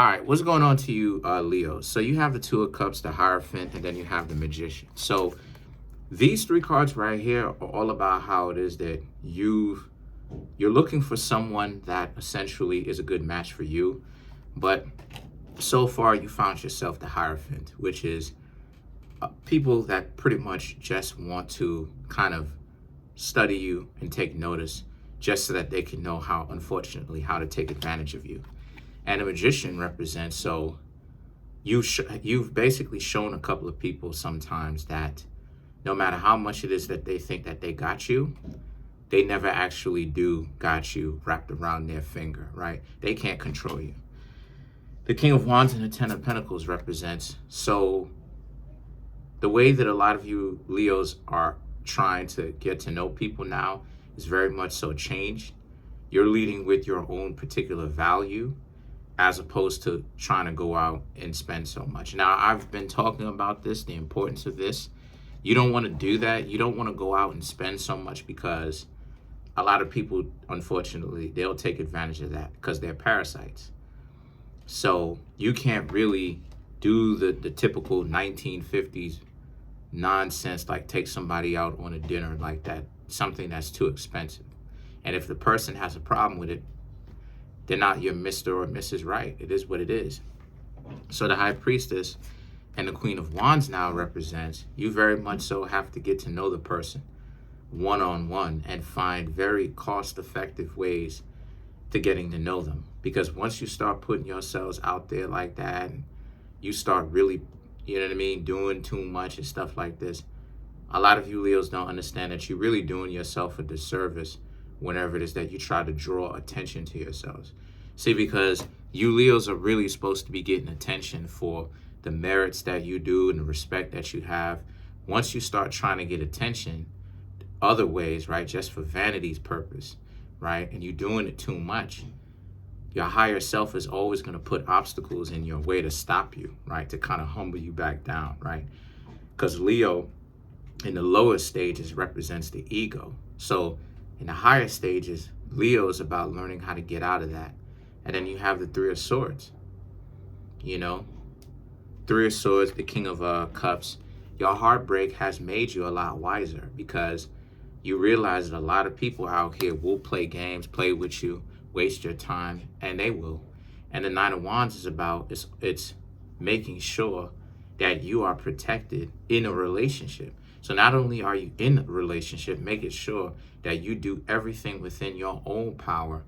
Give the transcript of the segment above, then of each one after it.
All right, what's going on to you, Leo? So you have the Two of Cups, the Hierophant, and then you have the Magician. So these three cards right here are all about how it is that you're looking for someone that essentially is a good match for you, but so far you found yourself the Hierophant, which is people that pretty much just want to kind of study you and take notice just so that they can know how, unfortunately, how to take advantage of you. And a Magician represents, so you've basically shown a couple of people sometimes that no matter how much it is that they think that they got you, they never actually do got you wrapped around their finger, right? They can't control you. The King of Wands and the Ten of Pentacles represents, so the way that a lot of you Leos are trying to get to know people now is very much so changed. You're leading with your own particular value as opposed to trying to go out and spend so much. Now, I've been talking about this, the importance of this. You don't want to do that. You don't want to go out and spend so much because a lot of people, unfortunately, they'll take advantage of that because they're parasites. So you can't really do the typical 1950s nonsense, like take somebody out on a dinner like that, something that's too expensive. And if the person has a problem with it, they're not your Mr. or Mrs. Right. It is what it is. So the High Priestess and the Queen of Wands now represents, you very much so have to get to know the person one-on-one and find very cost-effective ways to getting to know them. Because once you start putting yourselves out there like that, and you start really, you know what I mean, doing too much and stuff like this, a lot of you Leos don't understand that you're really doing yourself a disservice whenever it is that you try to draw attention to yourselves. See, because you Leos are really supposed to be getting attention for the merits that you do and the respect that you have. Once you start trying to get attention other ways, right, just for vanity's purpose, right, and you're doing it too much, your higher self is always going to put obstacles in your way to stop you, right, to kind of humble you back down, right? Because Leo in the lower stages represents the ego. So in the higher stages, Leo is about learning how to get out of that. And then you have the Three of Swords, you know, Three of Swords, the King of Cups. Your heartbreak has made you a lot wiser because you realize that a lot of people out here will play games, play with you, waste your time, and they will. And the Nine of Wands is about, it's making sure that you are protected in a relationship. So not only are you in a relationship, making sure that you do everything within your own power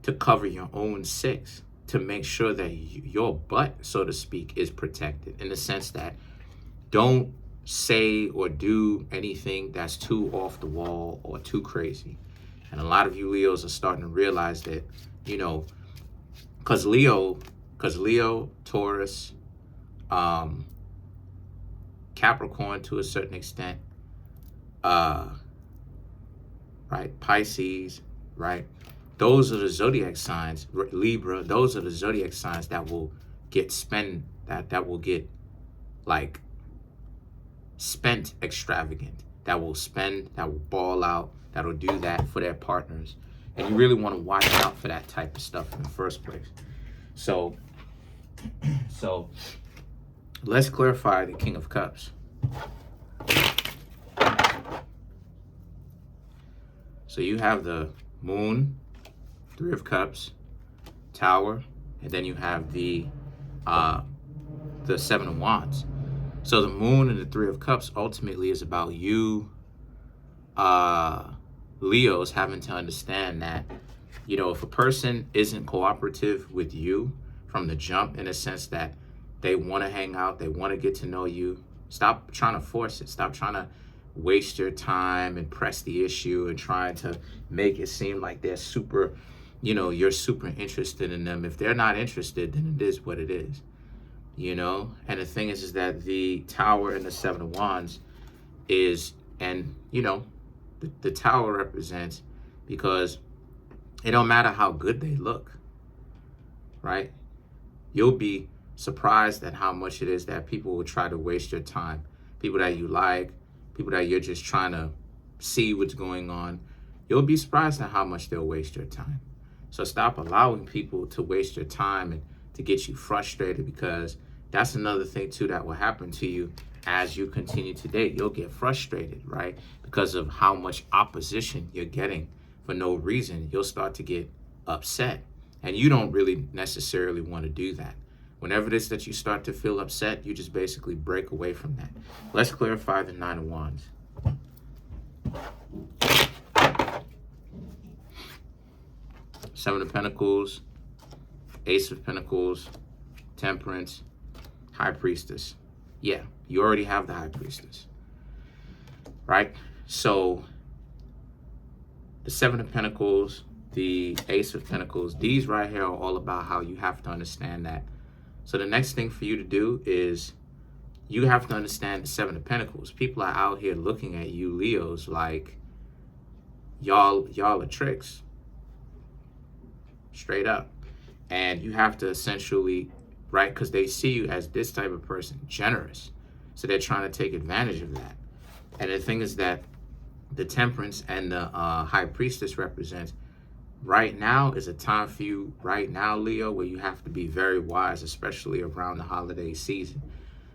to cover your own six, to make sure that your butt, so to speak, is protected in the sense that don't say or do anything that's too off the wall or too crazy. And a lot of you Leos are starting to realize that, you know, because Leo, Taurus, Capricorn to a certain extent, right, Pisces, right? Those are the zodiac signs, Libra, those are the zodiac signs that will get that will get like spent extravagant, that will spend, that will ball out, that will do that for their partners. And you really want to watch out for that type of stuff in the first place. So let's clarify the King of Cups. So you have the Moon, Three of Cups, Tower, and then you have the Seven of Wands. So the Moon and the Three of Cups ultimately is about you Leos having to understand that, you know, if a person isn't cooperative with you from the jump, in a sense that they want to hang out, they want to get to know you, stop trying to force it. Stop trying to waste your time and press the issue and trying to make it seem like they're super, you know, you're super interested in them. If they're not interested, then it is what it is, you know? And the thing is that the Tower and the Seven of Wands is, and, you know, the Tower represents, because it don't matter how good they look, right? You'll be surprised at how much it is that people will try to waste your time. People that you like, people that you're just trying to see what's going on. You'll be surprised at how much they'll waste your time. So stop allowing people to waste your time and to get you frustrated, because that's another thing too that will happen to you as you continue to date. You'll get frustrated, right? Because of how much opposition you're getting for no reason. You'll start to get upset, and you don't really necessarily want to do that. Whenever it is that you start to feel upset, you just basically break away from that. Let's clarify the Nine of Wands. Seven of Pentacles, Ace of Pentacles, Temperance, High Priestess. Yeah, you already have the High Priestess, right? So the Seven of Pentacles, the Ace of Pentacles, these right here are all about how you have to understand that. So the next thing for you to do is you have to understand the Seven of Pentacles. People are out here looking at you, Leos, like y'all are tricks. Straight up. And you have to essentially, right, because they see you as this type of person, generous. So they're trying to take advantage of that. And the thing is that the Temperance and the High Priestess represents, right now is a time for you, right now, Leo, where you have to be very wise, especially around the holiday season.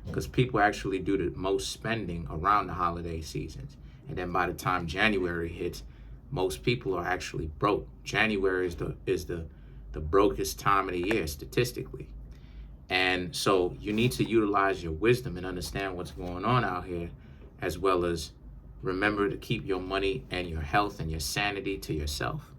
Because people actually do the most spending around the holiday seasons. And then by the time January hits, most people are actually broke. January is the brokest time of the year statistically. And so you need to utilize your wisdom and understand what's going on out here, as well as remember to keep your money and your health and your sanity to yourself.